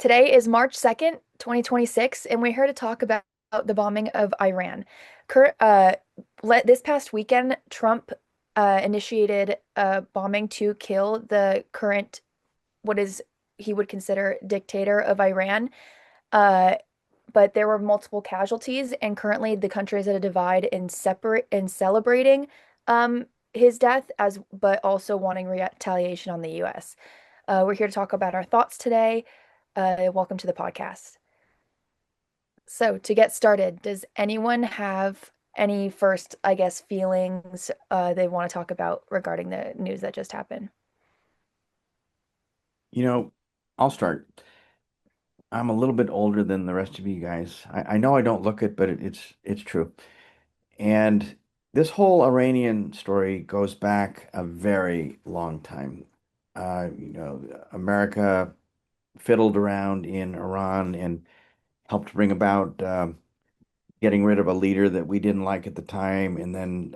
Today is March 2nd, 2026, and we're here to talk about the bombing of Iran. Cur this past weekend, Trump initiated a bombing to kill the current, what is he would consider dictator of Iran. Uh, but there were multiple casualties, and currently the country is at a divide in celebrating his death but also wanting retaliation on the U.S. We're here to talk about our thoughts today. Welcome to the podcast. So, to get started, does anyone have any first, I guess, feelings they want to talk about regarding the news that just happened? You know, I'll start. I'm a little bit older than the rest of you guys. I know I don't look it, but it's true. And this whole Iranian story goes back a very long time. America fiddled around in Iran and helped bring about getting rid of a leader that we didn't like at the time. And then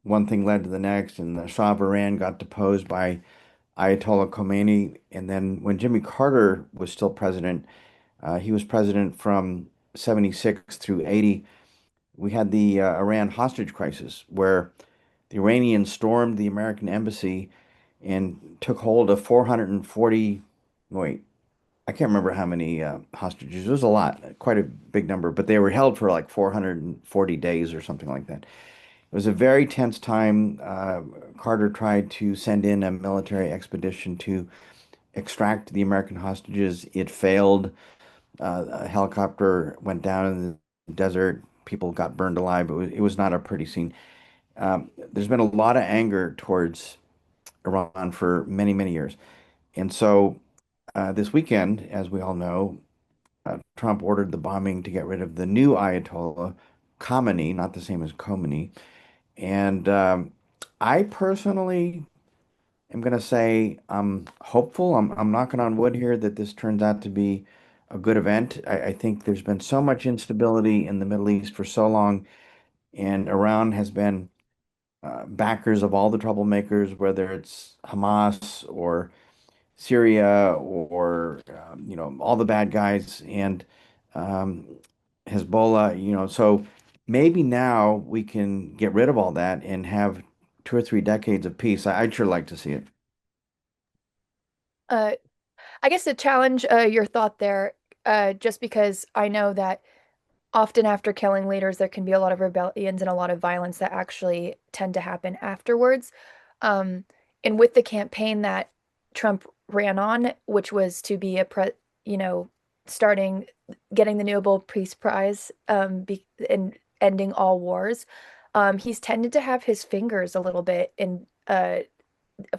one thing led to the next, and the Shah of Iran got deposed by Ayatollah Khomeini. And then when Jimmy Carter was still president, he was president from 76 through 80. We had the Iran hostage crisis where the Iranians stormed the American embassy and took hold of 440, wait, I can't remember how many hostages. It was a lot, quite a big number, but they were held for like 440 days or something like that. It was a very tense time. Carter tried to send in a military expedition to extract the American hostages. It failed. A helicopter went down in the desert. People got burned alive. It was not a pretty scene. There's been a lot of anger towards Iran for many, many years. And so this weekend, as we all know, Trump ordered the bombing to get rid of the new Ayatollah, Khamenei, not the same as Khomeini. And I personally am going to say I'm hopeful. I'm knocking on wood here that this turns out to be a good event. I think there's been so much instability in the Middle East for so long, and Iran has been backers of all the troublemakers, whether it's Hamas or Syria or all the bad guys and um, Hezbollah. So maybe now we can get rid of all that and have 2 or 3 decades of peace. I'd sure like to see it. Uh, I guess to challenge your thought there, just because I know that often after killing leaders, there can be a lot of rebellions and a lot of violence that actually tend to happen afterwards. Um, and with the campaign that Trump ran on, which was to be you know, starting getting the Nobel Peace Prize, and ending all wars, he's tended to have his fingers a little bit in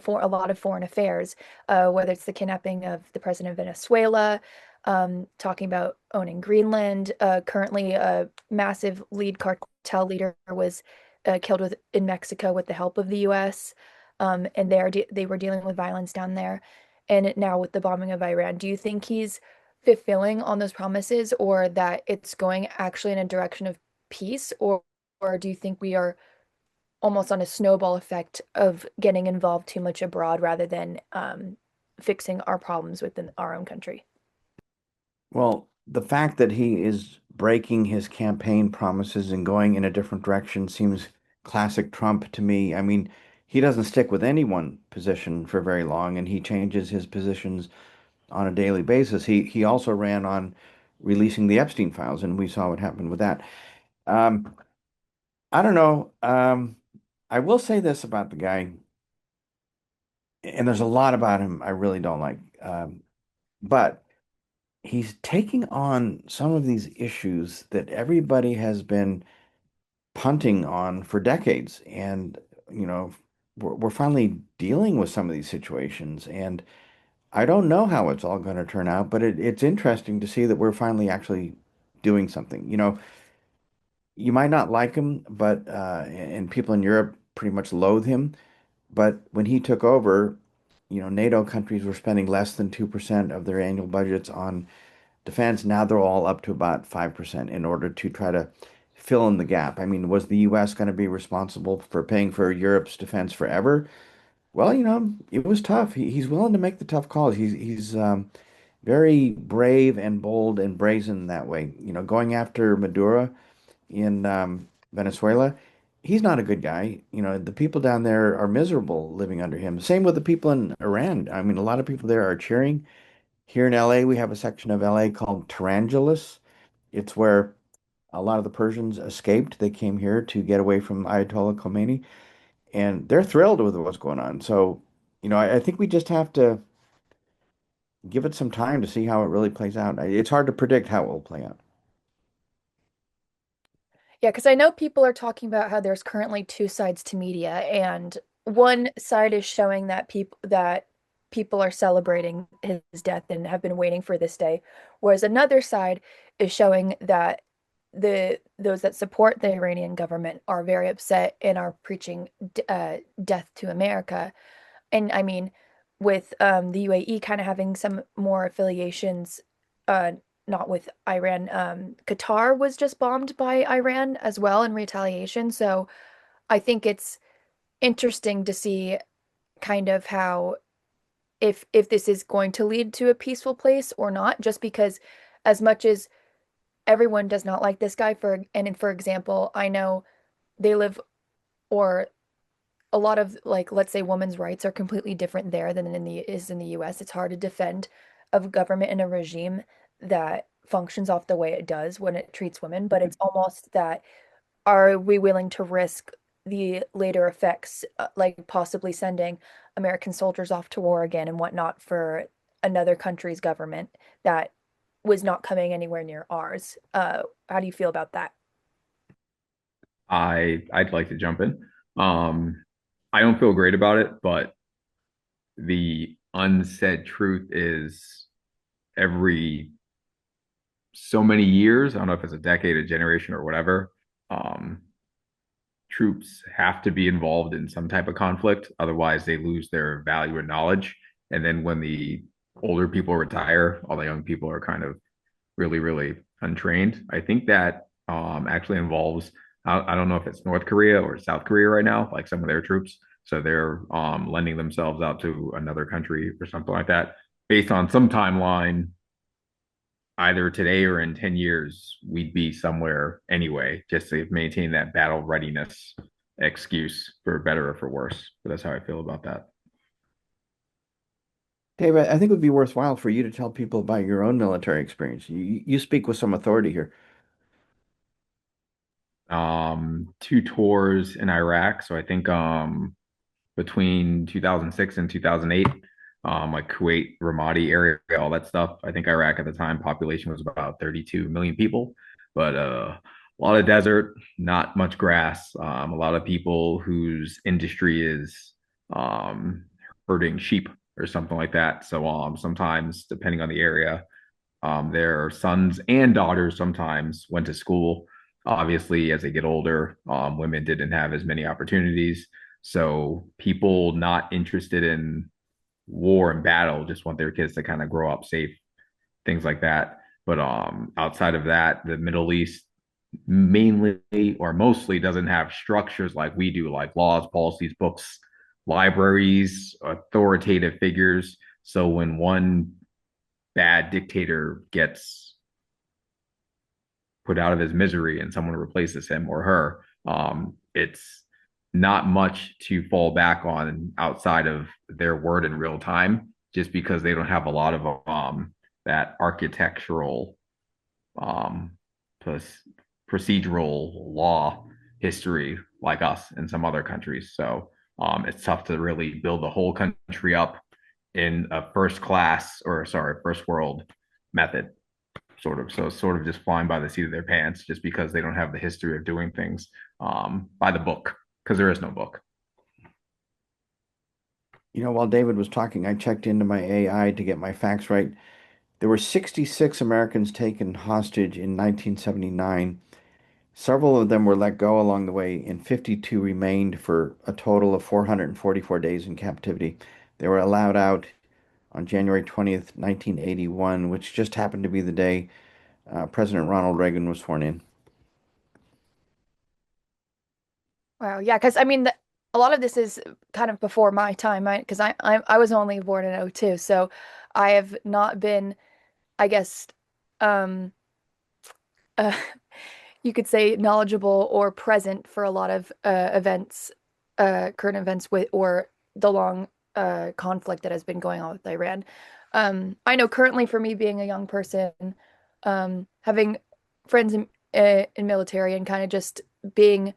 for a lot of foreign affairs, whether it's the kidnapping of the president of Venezuela, talking about owning Greenland. Currently, a massive lead cartel leader was killed in Mexico with the help of the U.S. And they were dealing with violence down there. And now with the bombing of Iran, do you think he's fulfilling on those promises, or that it's going actually in a direction of peace, or do you think we are almost on a snowball effect of getting involved too much abroad rather than fixing our problems within our own country? Well, the fact that he is breaking his campaign promises and going in a different direction seems classic Trump to me. I mean, he doesn't stick with any one position for very long, and he changes his positions on a daily basis. He also ran on releasing the Epstein files, and we saw what happened with that. Um, I don't know. I will say this about the guy, and there's a lot about him I really don't like. But he's taking on some of these issues that everybody has been punting on for decades. And, you know, we're finally dealing with some of these situations. And I don't know how it's all going to turn out, but it's interesting to see that we're finally actually doing something. You might not like him, but and people in Europe pretty much loathe him. But when he took over, NATO countries were spending less than 2% of their annual budgets on defense. Now they're all up to about 5% in order to try to fill in the gap. I mean, was the US going to be responsible for paying for Europe's defense forever? Well, it was tough. He's willing to make the tough calls. He's very brave and bold and brazen that way. Going after Maduro in Venezuela, he's not a good guy. The people down there are miserable living under him. Same with the people in Iran. I mean, a lot of people there are cheering. Here in LA, we have a section of LA called Tarangelis. It's where a lot of the Persians escaped. They came here to get away from Ayatollah Khomeini, and they're thrilled with what's going on. So, I think we just have to give it some time to see how it really plays out. It's hard to predict how it will play out. Yeah, because I know people are talking about how there's currently two sides to media, and one side is showing that people are celebrating his death and have been waiting for this day, whereas another side is showing that those that support the Iranian government are very upset and are preaching death to America. And I mean, with the UAE kind of having some more affiliations, uh, not with Iran. Qatar was just bombed by Iran as well in retaliation. So I think it's interesting to see kind of how if this is going to lead to a peaceful place or not, just because as much as everyone does not like this guy for example, I know they live or a lot of like let's say women's rights are completely different there than in the US. It's hard to defend a government and a regime that functions off the way it does when it treats women, but it's almost that are we willing to risk the later effects, like possibly sending American soldiers off to war again and whatnot for another country's government that was not coming anywhere near ours. How do you feel about that? I'd like to jump in. Um, I don't feel great about it, but the unsaid truth is every so many years, I don't know if it's a decade, a generation, or whatever, um, troops have to be involved in some type of conflict. Otherwise, they lose their value and knowledge. And then when the older people retire, all the young people are kind of really, really untrained. I think that actually involves, I don't know if it's North Korea or South Korea right now, like some of their troops. So they're lending themselves out to another country or something like that. Based on some timeline, either today or in 10 years, we'd be somewhere anyway, just to maintain that battle readiness excuse for better or for worse. But that's how I feel about that. Dave, I think it would be worthwhile for you to tell people about your own military experience. You speak with some authority here. Two tours in Iraq. So I think between 2006 and 2008, like Kuwait, Ramadi area, all that stuff. I think Iraq at the time population was about 32 million people, but a lot of desert, not much grass. A lot of people whose industry is um, herding sheep or something like that. So sometimes, depending on the area, their sons and daughters sometimes went to school. Obviously, as they get older, women didn't have as many opportunities. So people not interested in war and battle just want their kids to kind of grow up safe, things like that. But outside of that, the Middle East mainly or mostly doesn't have structures like we do, like laws, policies, books, libraries, authoritative figures. So when one bad dictator gets put out of his misery and someone replaces him or her, it's not much to fall back on outside of their word in real time, just because they don't have a lot of that architectural um, procedural law history like us in some other countries. So it's tough to really build the whole country up in a first class or sorry, first world method, sort of. So it's sort of just flying by the seat of their pants just because they don't have the history of doing things by the book, because there is no book. While David was talking, I checked into my AI to get my facts right. There were 66 Americans taken hostage in 1979. Several of them were let go along the way, and 52 remained for a total of 444 days in captivity. They were allowed out on January 20th, 1981, which just happened to be the day President Ronald Reagan was sworn in. Wow, yeah, because I mean, a lot of this is kind of before my time, right? Because I was only born in '02, so I have not been. I guess, um, uh, you could say knowledgeable or present for a lot of events, current events with or the long conflict that has been going on with Iran. I know currently for me being a young person, having friends in military and kind of just being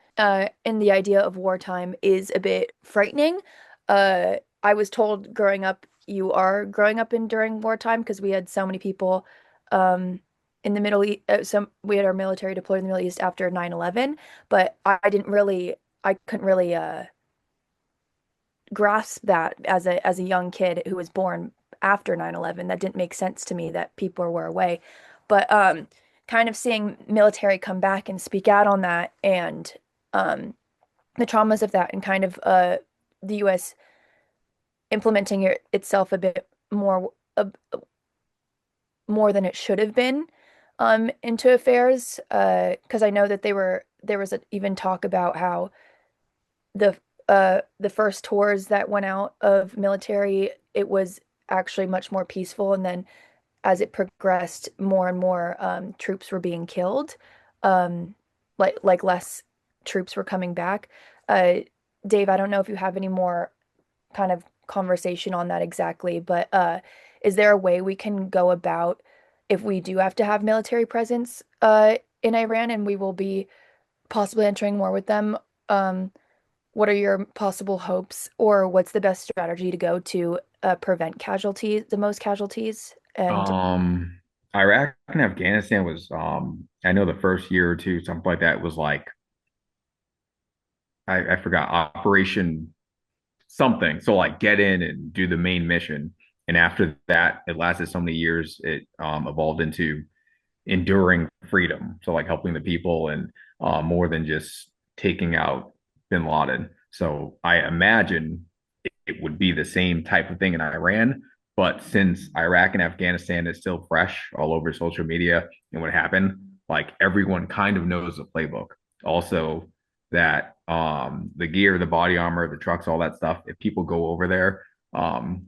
in the idea of wartime is a bit frightening. I was told growing up, you are growing up in during wartime because we had so many people in the Middle East. Some we had our military deployed in the Middle East after 9/11, but I couldn't really grasp that as a young kid who was born after 9/11. That didn't make sense to me that people were away. But kind of seeing military come back and speak out on that and um, the traumas of that and kind of the US implementing itself a bit more than it should have been into affairs because I know that there was even talk about how the first tours that went out of military, it was actually much more peaceful, and then as it progressed, more and more troops were being killed, um, like less troops were coming back. Uh, Dave, I don't know if you have any more kind of conversation on that exactly, but is there a way we can go about if we do have to have military presence in Iran and we will be possibly entering war with them? What are your possible hopes, or what's the best strategy to go to prevent casualties, the most casualties? And Um, Iraq and Afghanistan was I know the first year or two, something like that was like I forgot Operation something. So like get in and do the main mission. And after that, it lasted so many years, it evolved into enduring freedom. So like helping the people and more than just taking out bin Laden. So I imagine it would be the same type of thing in Iran. But since Iraq and Afghanistan is still fresh all over social media and what happened, like everyone kind of knows the playbook. Also, that the gear, the body armor, the trucks, all that stuff, if people go over there,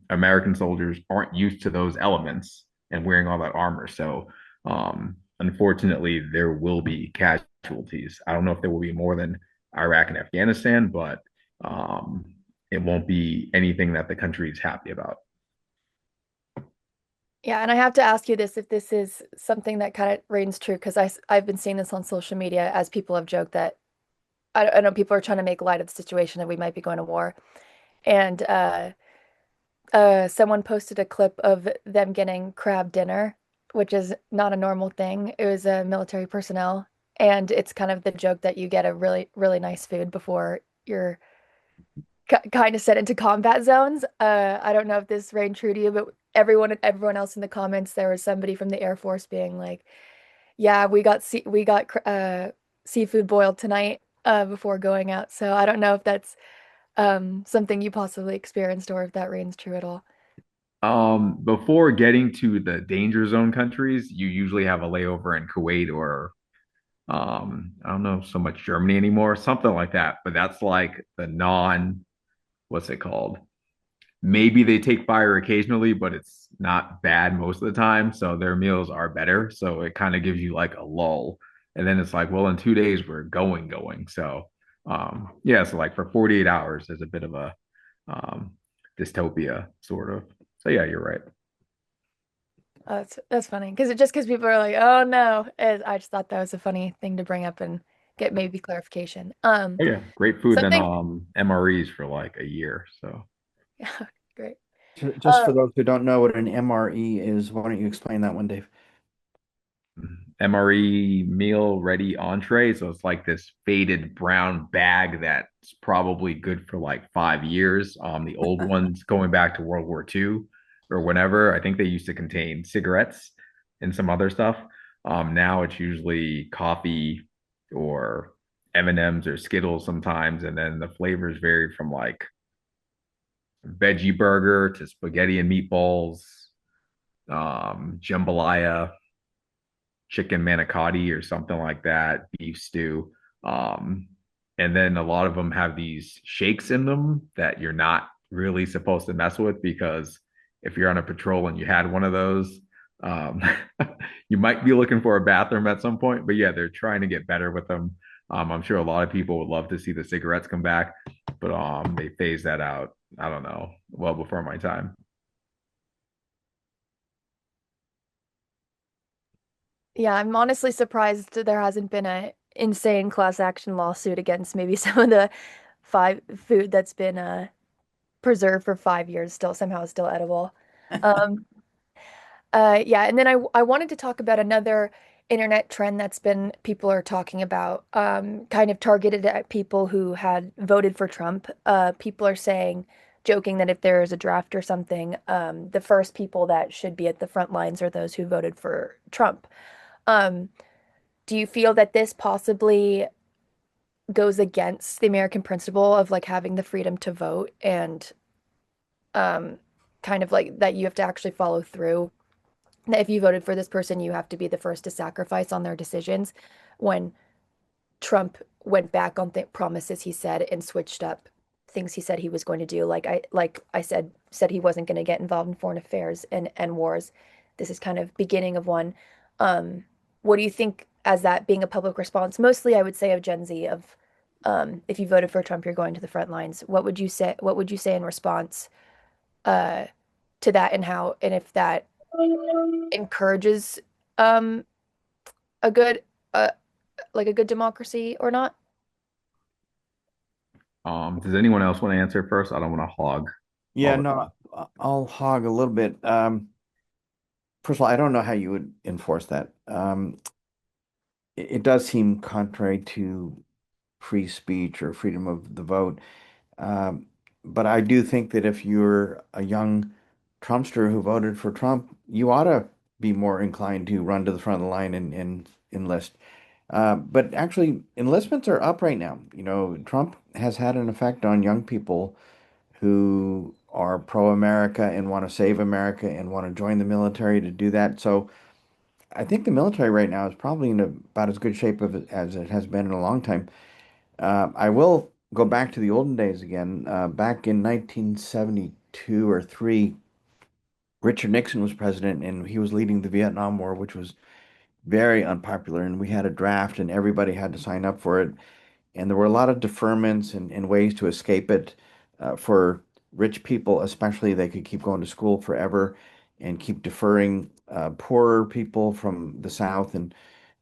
American soldiers aren't used to those elements and wearing all that armor. So unfortunately, there will be casualties. I don't know if there will be more than Iraq and Afghanistan, but um, it won't be anything that the country is happy about. yeah, and I have to ask you this if this is something that kind of reigns true because I've been seeing this on social media as people have joked that I know people are trying to make light of the situation that we might be going to war. And someone posted a clip of them getting crab dinner, which is not a normal thing. It was military personnel, and it's kind of the joke that you get a really, really nice food before you're kind of sent into combat zones. I don't know if this rang true to you, but everyone else in the comments, there was somebody from the Air Force being like, "Yeah, we got seafood boiled tonight before going out." So I don't know if that's something you possibly experienced or if that reigns true at all. Before getting to the danger zone countries, you usually have a layover in Kuwait or I don't know so much Germany anymore, something like that. But that's like the non, what's it called? Maybe they take fire occasionally, but it's not bad most of the time. So their meals are better. So it kind of gives you like a lull. And then it's like, well, in 2 days we're going. So yeah, so like for 48 hours there's a bit of a um dystopia sort of. So yeah, you're right. That's funny because because people are like, "Oh no," I just thought that was a funny thing to bring up and get maybe clarification. Oh yeah, great food and Something, MREs for like a year. So yeah, great. Just Uh, for those who don't know what an MRE is, why don't you explain that one, Dave? MRE meal ready entree. So it's like this faded brown bag that's probably good for like 5 years. The old ones going back to World War II or whenever, I think they used to contain cigarettes and some other stuff. Now it's usually coffee or M&Ms or Skittles sometimes, and then the flavors vary from like veggie burger to spaghetti and meatballs, jambalaya, chicken manicotti or something like that, beef stew. Um, and then a lot of them have these shakes in them that you're not really supposed to mess with because if you're on a patrol and you had one of those, Um, you might be looking for a bathroom at some point, but yeah, they're trying to get better with them. I'm sure a lot of people would love to see the cigarettes come back, but they phased that out. I don't know, well before my time. Yeah, I'm honestly surprised there hasn't been a insane class action lawsuit against maybe some of the five food that's been preserved for 5 years still somehow still edible. Um, yeah, and then I wanted to talk about another internet trend that's been people are talking about, kind of targeted at people who had voted for Trump. People are saying, joking that if there is a draft or something, the first people that should be at the front lines are those who voted for Trump. Um, do you feel that this possibly goes against the American principle of like having the freedom to vote and um, kind of like that you have to actually follow through? That if you voted for this person, you have to be the first to sacrifice on their decisions when Trump went back on th promises he said and switched up things he said he was going to do. Like I said he wasn't going to get involved in foreign affairs and wars. This is kind of beginning of one. What do you think as that being a public response? Mostly, I would say of Gen Z of if you voted for Trump, you're going to the front lines. What would you say? What would you say in response uh, to that, and how, and if that encourages um, a good uh, like a good democracy or not? Does anyone else want to answer first? I don't want to hog Yeah, all the. no, I'll hog a little bit. First of all, I don't know how you would enforce that. It does seem contrary to free speech or freedom of the vote. Um, but I do think that if you're a young Trumpster who voted for Trump, you ought to be more inclined to run to the front of the line and enlist. But actually, enlistments are up right now. You know, Trump has had an effect on young people who are pro-America and want to save America and want to join the military to do that. So I think the military right now is probably in about as good shape as it has been in a long time. I will go back to the olden days again. Back in 1972 or 3, Richard Nixon was president and he was leading the Vietnam War, which was very unpopular. And we had a draft and everybody had to sign up for it. And there were a lot of deferments and ways to escape it. For rich people, especially, they could keep going to school forever and keep deferring. Poorer people from the South and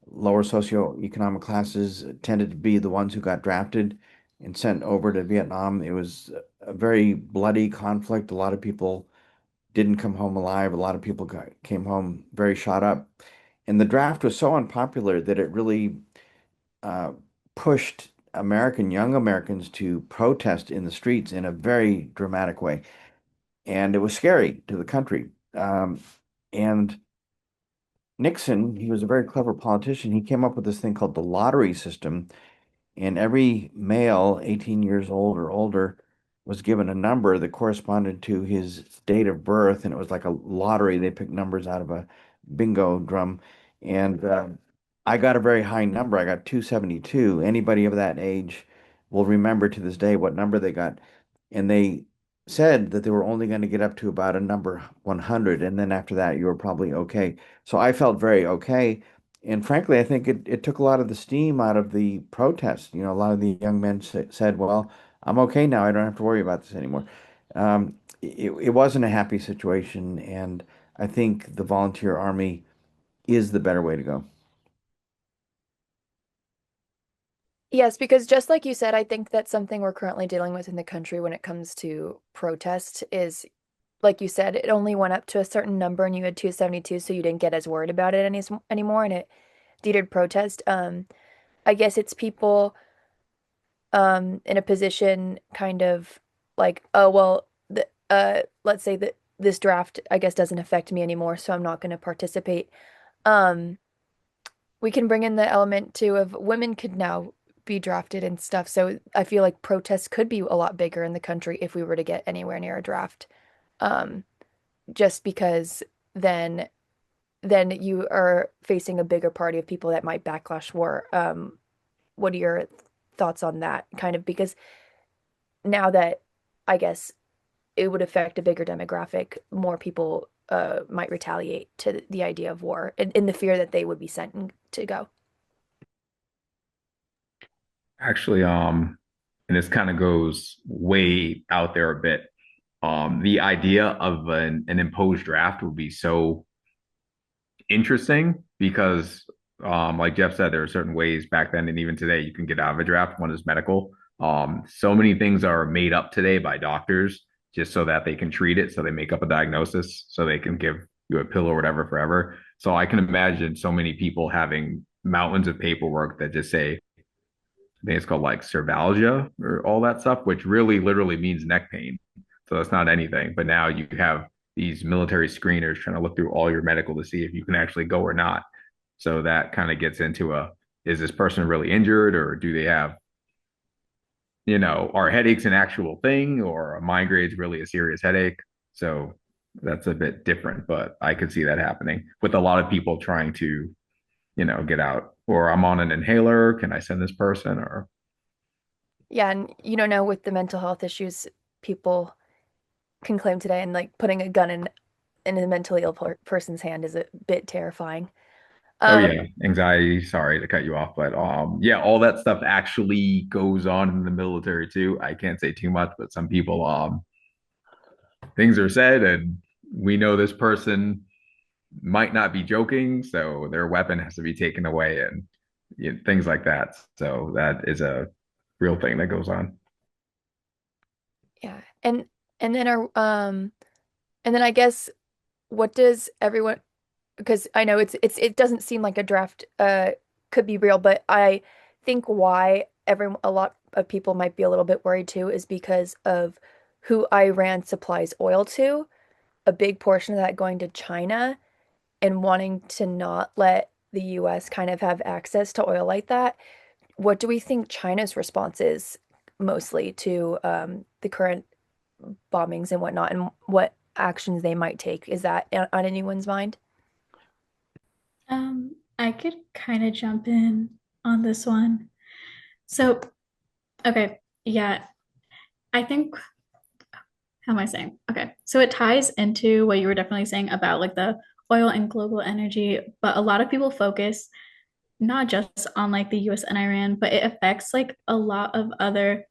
lower socioeconomic classes tended to be the ones who got drafted and sent over to Vietnam. It was a very bloody conflict. A lot of people didn't come home alive. A lot of people came home very shot up. And the draft was so unpopular that it really uh, pushed young Americans to protest in the streets in a very dramatic way. And it was scary to the country. And Nixon, he was a very clever politician. He came up with this thing called the lottery system, and every male 18 years old or older was given a number that corresponded to his date of birth, and it was like a lottery. They picked numbers out of a bingo drum, and I got a very high number. I got 272. Anybody of that age will remember to this day what number they got, and they said that they were only going to get up to about a number 100, and then after that, you were probably okay. So I felt very okay. And frankly, I think it took a lot of the steam out of the protest. You know, a lot of the young men said, well, I'm okay now. I don't have to worry about this anymore. It wasn't a happy situation. And I think the volunteer army is the better way to go. Yes, because just like you said, I think that's something we're currently dealing with in the country when it comes to protest is, like you said, it only went up to a certain number and you had 272, so you didn't get as worried about it anymore, and it deterred protest. I guess it's people in a position kind of like, oh well, let's say that this draft I guess doesn't affect me anymore, so I'm not going to participate. Um, we can bring in the element too of women could now be drafted and stuff. So I feel like protests could be a lot bigger in the country if we were to get anywhere near a draft. Um, just because then then you are facing a bigger party of people that might backlash war. What are your thoughts on that? Kind of because now that I guess it would affect a bigger demographic, more people might retaliate to the idea of war in the fear that they would be sent to go. Actually, and this kind of goes way out there a bit. The idea of an imposed draft would be so interesting because, like Jeff said, there are certain ways back then and even today you can get out of a draft. One is medical. So many things are made up today by doctors just so that they can treat it. So they make up a diagnosis so they can give you a pill or whatever forever. So I can imagine so many people having mountains of paperwork that just say, I think it's called like cervalgia or all that stuff, which really literally means neck pain. So that's not anything. But now you have these military screeners trying to look through all your medical to see if you can actually go or not. So that kind of gets into is this person really injured or do they have, are headaches an actual thing or a migraine's really a serious headache? So that's a bit different, but I could see that happening with a lot of people trying to, get out. Or I'm on an inhaler. Can I send this person? Or Yeah, and you don't know with the mental health issues people can claim today, and like putting a gun in a mentally ill person's hand is a bit terrifying. oh Um, yeah, anxiety. Sorry to cut you off, but yeah, all that stuff actually goes on in the military too. I can't say too much, but some people things are said, and we know this person might not be joking, so their weapon has to be taken away, and things like that. So that is a real thing that goes on. yeah, and then our and then I guess what does everyone because I know it doesn't seem like a draft could be real, but I think why a lot of people might be a little bit worried too is because of who Iran supplies oil to, a big portion of that going to China and wanting to not let the US kind of have access to oil like that. What do we think China's response is mostly to the current bombings and whatnot, and what actions they might take? Is that on anyone's mind? I could kind of jump in on this one. So, okay, yeah, I think, how am I saying? Okay, so it ties into what you were definitely saying about like the oil and global energy, but a lot of people focus not just on like the US and Iran, but it affects like a lot of other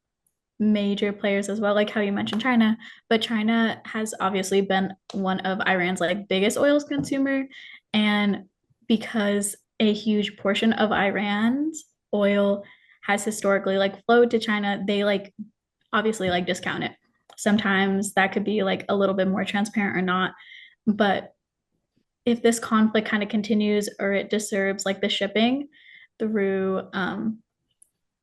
major players as well, like how you mentioned China. But China has obviously been one of Iran's like biggest oil consumer, and because a huge portion of Iran's oil has historically like flowed to China, they like obviously like discount it. Sometimes that could be like a little bit more transparent or not, but if this conflict kind of continues or it disturbs like the shipping through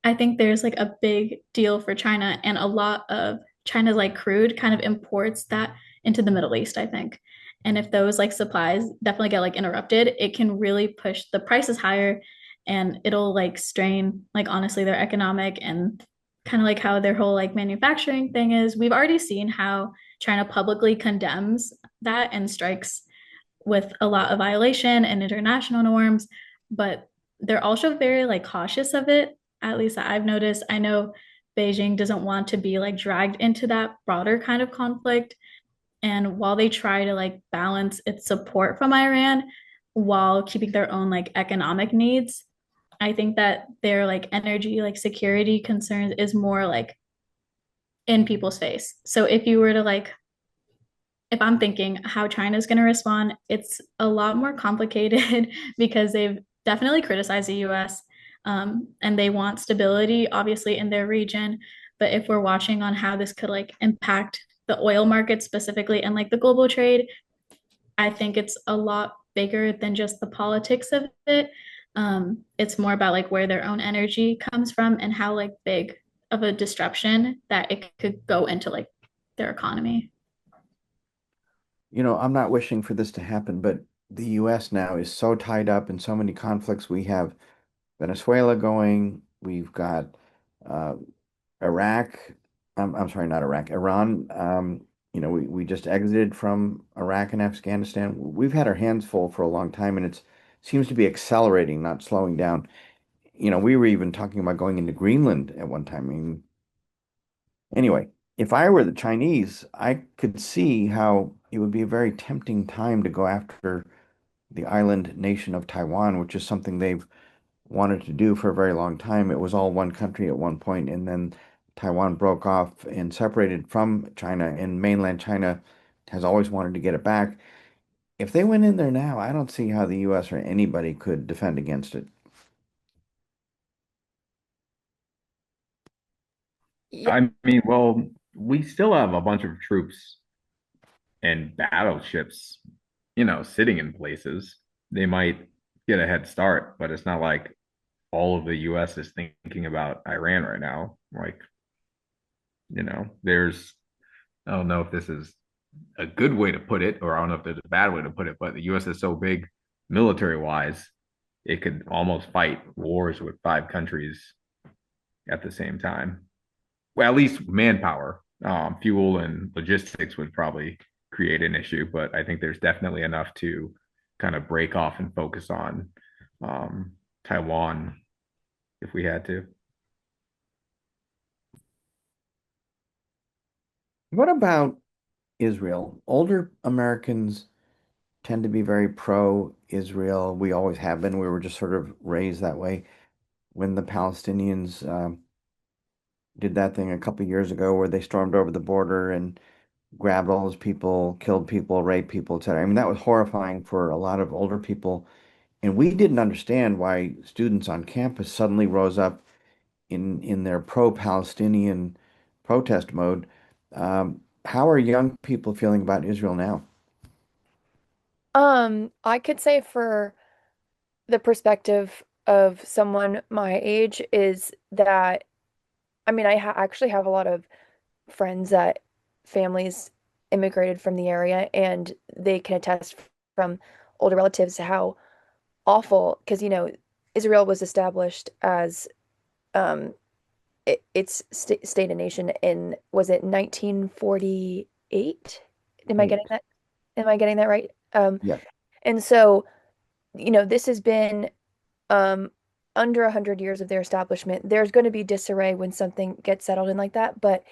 I think there's like a big deal for China, and a lot of China's like crude kind of imports that into the Middle East, I think. And if those like supplies definitely get like interrupted, it can really push the prices higher, and it'll like strain like honestly their economic and kind of like how their whole like manufacturing thing is. We've already seen how China publicly condemns that and strikes with a lot of violation and international norms, but they're also very like cautious of it. At least I've noticed. I know Beijing doesn't want to be like dragged into that broader kind of conflict. And while they try to like balance its support from Iran while keeping their own like economic needs, I think that their like energy, like security concerns is more like in people's face. So if you were to like if I'm thinking how China's going to respond, it's a lot more complicated because they've definitely criticized the US and they want stability, obviously, in their region. But if we're watching on how this could like impact the oil market specifically and like the global trade, I think it's a lot bigger than just the politics of it. It's more about like where their own energy comes from and how like big of a disruption that it could go into like their economy. I'm not wishing for this to happen, but the US now is so tied up in so many conflicts. We have Venezuela going, we've got uh, Iraq. I'm sorry, not Iraq, Iran. We just exited from Iraq and Afghanistan. We've had our hands full for a long time, and it seems to be accelerating, not slowing down. We were even talking about going into Greenland at one time. I mean, anyway, if I were the Chinese, I could see how it would be a very tempting time to go after the island nation of Taiwan, which is something they've wanted to do for a very long time. It was all one country at one point, and then Taiwan broke off and separated from China, and mainland China has always wanted to get it back. If they went in there now, I don't see how the US or anybody could defend against it. Yeah. I mean, well, we still have a bunch of troops and battleships, sitting in places. They might get a head start, but it's not like all of the US is thinking about Iran right now. Like, there's, I don't know if this is a good way to put it, or I don't know if there's a bad way to put it, but the US is so big military wise, it could almost fight wars with five countries at the same time. Well, at least manpower, fuel and logistics would probably create an issue, but I think there's definitely enough to kind of break off and focus on Taiwan if we had to. What about Israel? Older Americans tend to be very pro-Israel. We always have been. We were just sort of raised that way. When the Palestinians did that thing a couple years ago where they stormed over the border and grabbed all those people, killed people, raped people, etc. I mean, that was horrifying for a lot of older people. And we didn't understand why students on campus suddenly rose up in their pro-Palestinian protest mode. How are young people feeling about Israel now? I could say for the perspective of someone my age is that, I mean, I ha actually have a lot of friends that families immigrated from the area, and they can attest from older relatives how awful, because Israel was established as its state and nation in, was it 1948? Am I getting Eight. that? Am I getting that right? Yeah. And so, this has been um, under 100 years of their establishment. There's going to be disarray when something gets settled in like that. But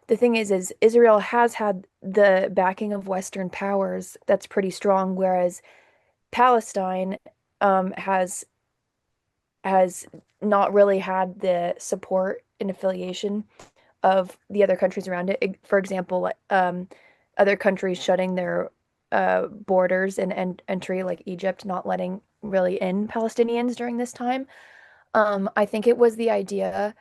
the thing is Israel has had the backing of Western powers that's pretty strong, whereas Palestine has not really had the support and affiliation of the other countries around it. For example, other countries shutting their borders and entry, like Egypt, not letting really in Palestinians during this time. I think it was the idea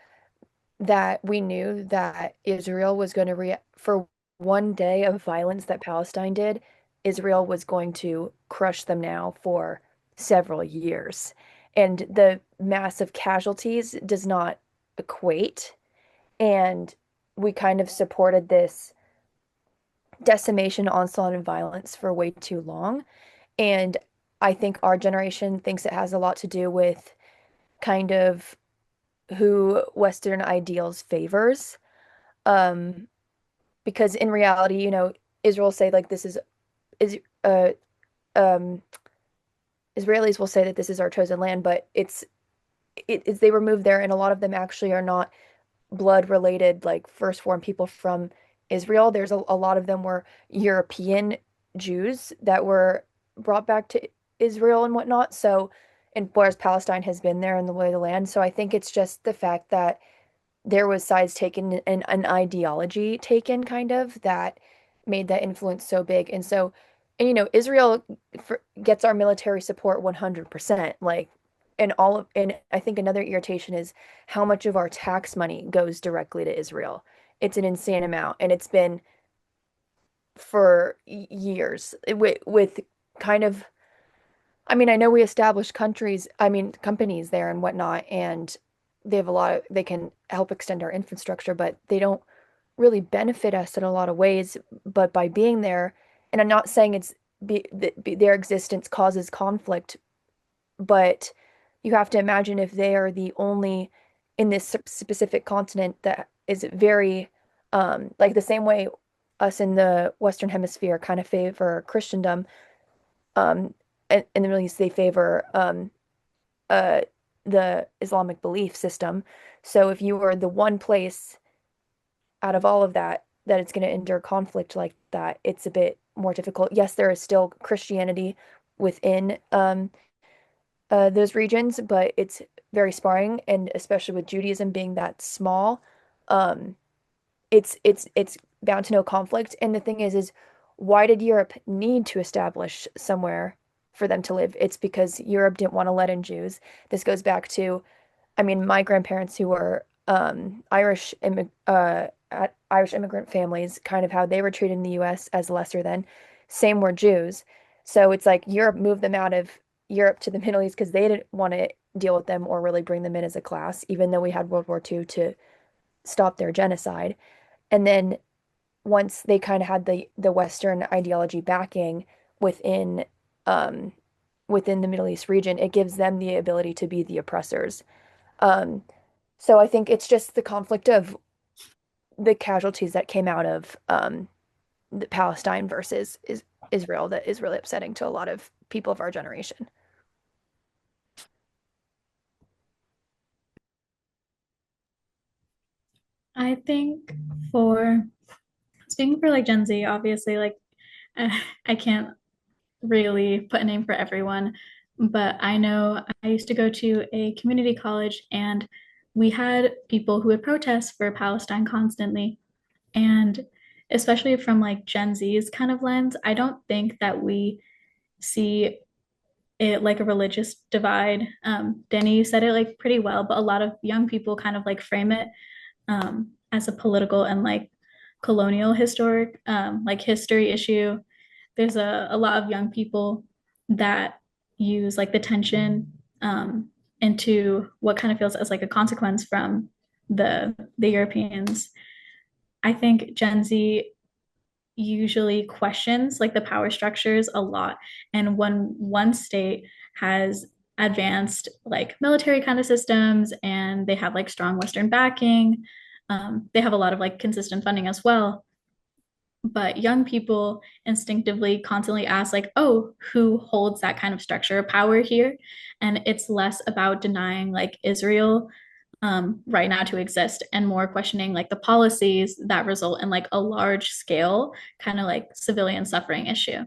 that we knew that Israel was going to re for one day of violence that Palestine did, Israel was going to crush them now for several years. And the massive casualties does not equate. And we kind of supported this decimation, onslaught, and violence for way too long. And I think our generation thinks it has a lot to do with kind of who Western ideals favors. Um, because in reality, Israel say like this is um Israelis will say that this is our chosen land, but it's they were moved there, and a lot of them actually are not blood related, like firstborn people from Israel. There's a lot of them were European Jews that were brought back to Israel and whatnot. So, and whereas Palestine has been there in the way of the land. So I think it's just the fact that there was sides taken and an ideology taken kind of that made that influence so big. And so, and Israel gets our military support 100%. Like, and I think another irritation is how much of our tax money goes directly to Israel. It's an insane amount, and it's been for years with kind of, I mean, I know we established companies there and whatnot, and they have they can help extend our infrastructure, but they don't really benefit us in a lot of ways. But by being there, and I'm not saying their existence causes conflict, but you have to imagine if they are the only in this specific continent that is very, like the same way us in the Western Hemisphere kind of favor Christendom, um, and in the Middle East they favor uh, the Islamic belief system. So if you were the one place out of all of that that it's going to endure conflict like that, it's a bit more difficult. Yes, there is still Christianity within those regions, but it's very sparring, and especially with Judaism being that small, um, it's bound to no conflict. And the thing is why did Europe need to establish somewhere for them to live? It's because Europe didn't want to let in Jews. This goes back to, I mean, my grandparents who were Irish immigrant families, kind of how they were treated in the U.S. as lesser than. Same were Jews. So it's like Europe moved them out of Europe to the Middle East because they didn't want to deal with them or really bring them in as a class, even though we had World War II to stop their genocide. And then once they kind of had the Western ideology backing within um, within the Middle East region, it gives them the ability to be the oppressors. Um, so I think it's just the conflict of the casualties that came out of the Palestine versus Israel that is really upsetting to a lot of people of our generation. I think for speaking for like Gen Z, obviously, like I can't really put a name for everyone, but I know I used to go to a community college and we had people who would protest for Palestine constantly. And especially from like Gen Z's kind of lens, I don't think that we see it like a religious divide. Danny, you said it like pretty well, but a lot of young people kind of like frame it as a political and like colonial historic like history issue. There's a lot of young people that use like the tension into what kind of feels as like a consequence from the Europeans. I think Gen Z usually questions like the power structures a lot. And when one state has advanced like military kind of systems and they have like strong Western backing, they have a lot of like consistent funding as well. But young people instinctively constantly ask like, oh, who holds that kind of structure of power here? And it's less about denying like Israel right now to exist and more questioning like the policies that result in like a large scale kind of like civilian suffering issue.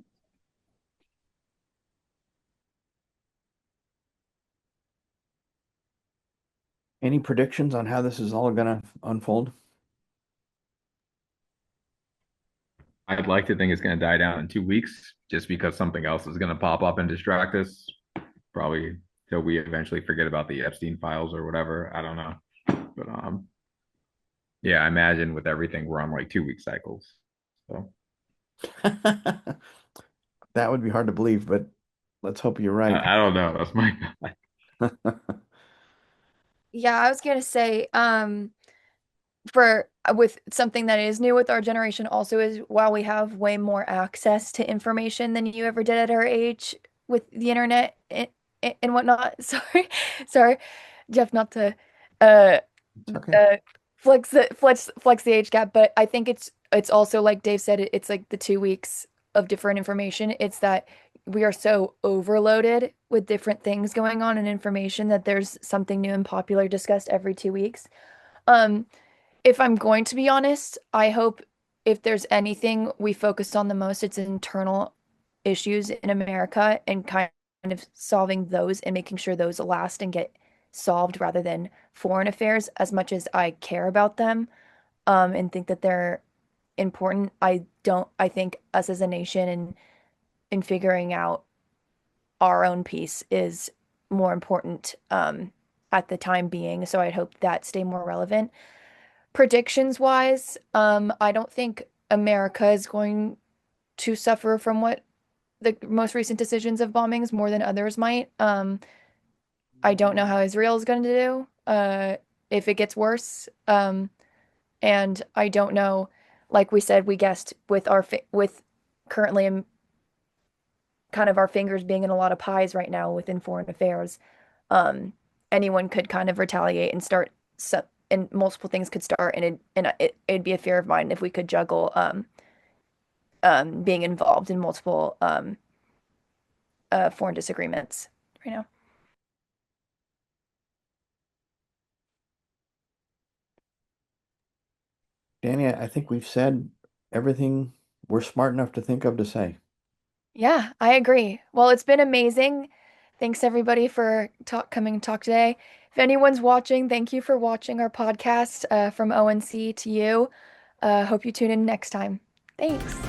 Any predictions on how this is all gonna unfold? I'd like to think it's going to die down in 2 weeks just because something else is going to pop up and distract us. Probably till we eventually forget about the Epstein files or whatever. I don't know. But yeah, I imagine with everything we're on like 2 week cycles. So That would be hard to believe, but let's hope you're right. I don't know. That's my Yeah, I was gonna say, for with something that is new with our generation also is while we have way more access to information than you ever did at our age with the internet and whatnot. Sorry, Jeff, not to uh It's okay. flex the age gap, but I think it's also like Dave said, it's like the 2 weeks of different information. It's that we are so overloaded with different things going on and information that there's something new and popular discussed every 2 weeks. Um, if I'm going to be honest, I hope if there's anything we focus on the most, it's internal issues in America and kind of solving those and making sure those last and get solved rather than foreign affairs. As much as I care about them, and think that they're important, I think us as a nation and in figuring out our own piece is more important, at the time being. So I'd hope that stay more relevant. Predictions wise, I don't think America is going to suffer from what the most recent decisions of bombings more than others might. I don't know how Israel is going to do, if it gets worse. And I don't know, like we said, we guessed with with currently kind of our fingers being in a lot of pies right now within foreign affairs. Um, anyone could kind of retaliate and start so, and multiple things could start it'd be a fear of mine if we could juggle being involved in multiple foreign disagreements right now. Danny, I think we've said everything we're smart enough to think of to say. Yeah, I agree. Well, it's been amazing. Thanks everybody for coming and talk today. If anyone's watching, thank you for watching our podcast from ONC to you. Hope you tune in next time. Thanks.